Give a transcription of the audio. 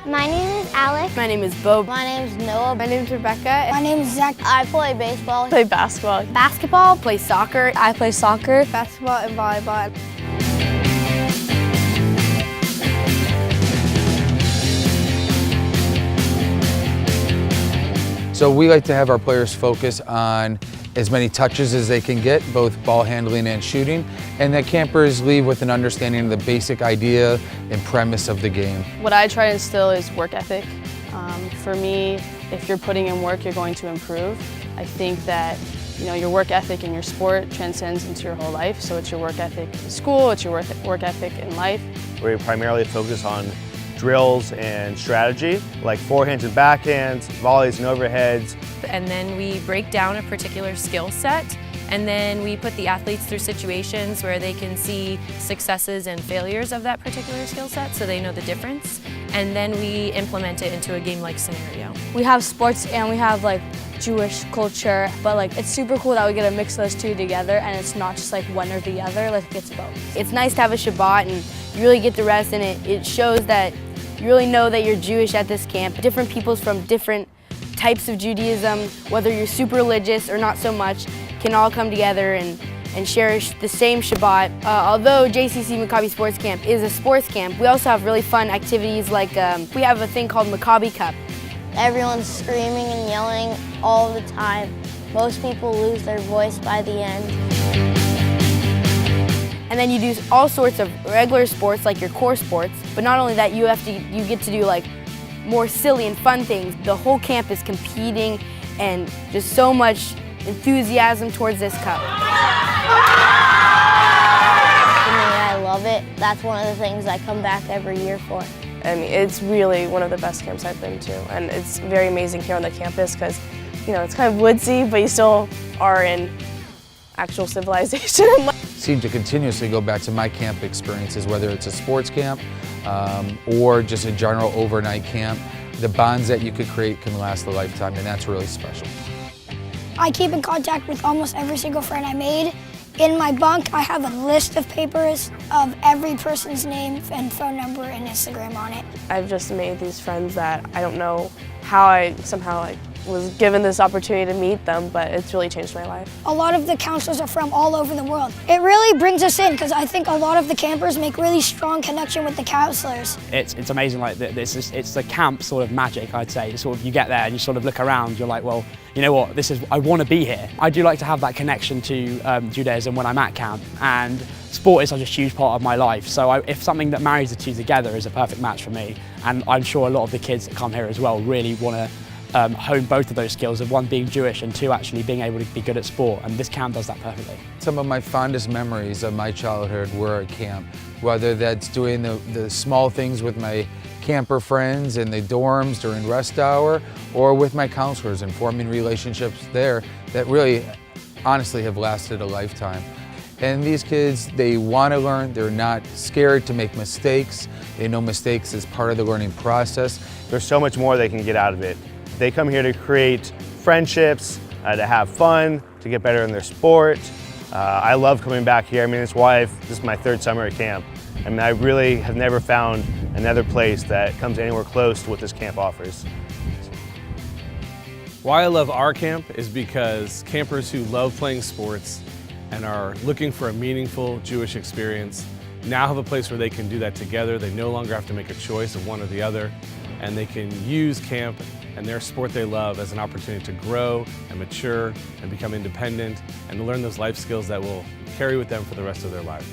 My name is Alex. My name is Bo. My name is Noah. My name is Rebecca. My name is Zach. I play baseball. I play basketball. Basketball. Play soccer. I play soccer. Basketball and volleyball. So we like to have our players focus on as many touches as they can get, both ball handling and shooting, and that campers leave with an understanding of the basic idea and premise of the game. What I try to instill is work ethic. For me, if you're putting in work, you're going to improve. I think that your work ethic in your sport transcends into your whole life. So it's your work ethic in school, it's your work ethic in life. We primarily focus on drills and strategy, like forehands and backhands, volleys and overheads. And then we break down a particular skill set, and then we put the athletes through situations where they can see successes and failures of that particular skill set so they know the difference. And then we implement it into a game-like scenario. We have sports and we have like Jewish culture, but it's super cool that we get to mix those two together and it's not just like one or the other, it's both. It's nice to have a Shabbat and you really get the rest, and it shows that you really know that you're Jewish at this camp. Different peoples from different types of Judaism, whether you're super religious or not so much, can all come together and share the same Shabbat. Although JCC Maccabi Sports Camp is a sports camp, we also have really fun activities like we have a thing called Maccabi Cup. Everyone's screaming and yelling all the time. Most people lose their voice by the end. And then you do all sorts of regular sports like your core sports, but not only that, you get to do more silly and fun things. The whole camp is competing and just so much enthusiasm towards this cup. For me, I love it. That's one of the things I come back every year for. I mean, it's really one of the best camps I've been to, and it's very amazing here on the campus because, it's kind of woodsy, but you still are in actual civilization. Seem to continuously go back to my camp experiences, whether it's a sports camp or just a general overnight camp. The bonds that you could create can last a lifetime, and that's really special. I keep in contact with almost every single friend I made. In my bunk, I have a list of papers of every person's name and phone number and Instagram on it. I've just made these friends that I don't know how I somehow was given this opportunity to meet them, but it's really changed my life. A lot of the counselors are from all over the world. It really brings us in because I think a lot of the campers make really strong connection with the counselors. It's amazing, it's the camp sort of magic, I'd say. You get there and you sort of look around, you're like, well, you know what, I want to be here. I do like to have that connection to Judaism when I'm at camp, and sport is such a huge part of my life. So if something that marries the two together is a perfect match for me, and I'm sure a lot of the kids that come here as well really want to hone both of those skills, of one being Jewish and two actually being able to be good at sport, and this camp does that perfectly. Some of my fondest memories of my childhood were at camp, whether that's doing the small things with my camper friends in the dorms during rest hour, or with my counselors and forming relationships there that really, honestly, have lasted a lifetime. And these kids, they want to learn, they're not scared to make mistakes, they know mistakes is part of the learning process. There's so much more they can get out of it. They come here to create friendships, to have fun, to get better in their sport. I love coming back here. I mean, this is my third summer at camp. I mean, I really have never found another place that comes anywhere close to what this camp offers. Why I love our camp is because campers who love playing sports and are looking for a meaningful Jewish experience now have a place where they can do that together. They no longer have to make a choice of one or the other, and they can use camp and their sport they love as an opportunity to grow and mature and become independent and to learn those life skills that will carry with them for the rest of their life.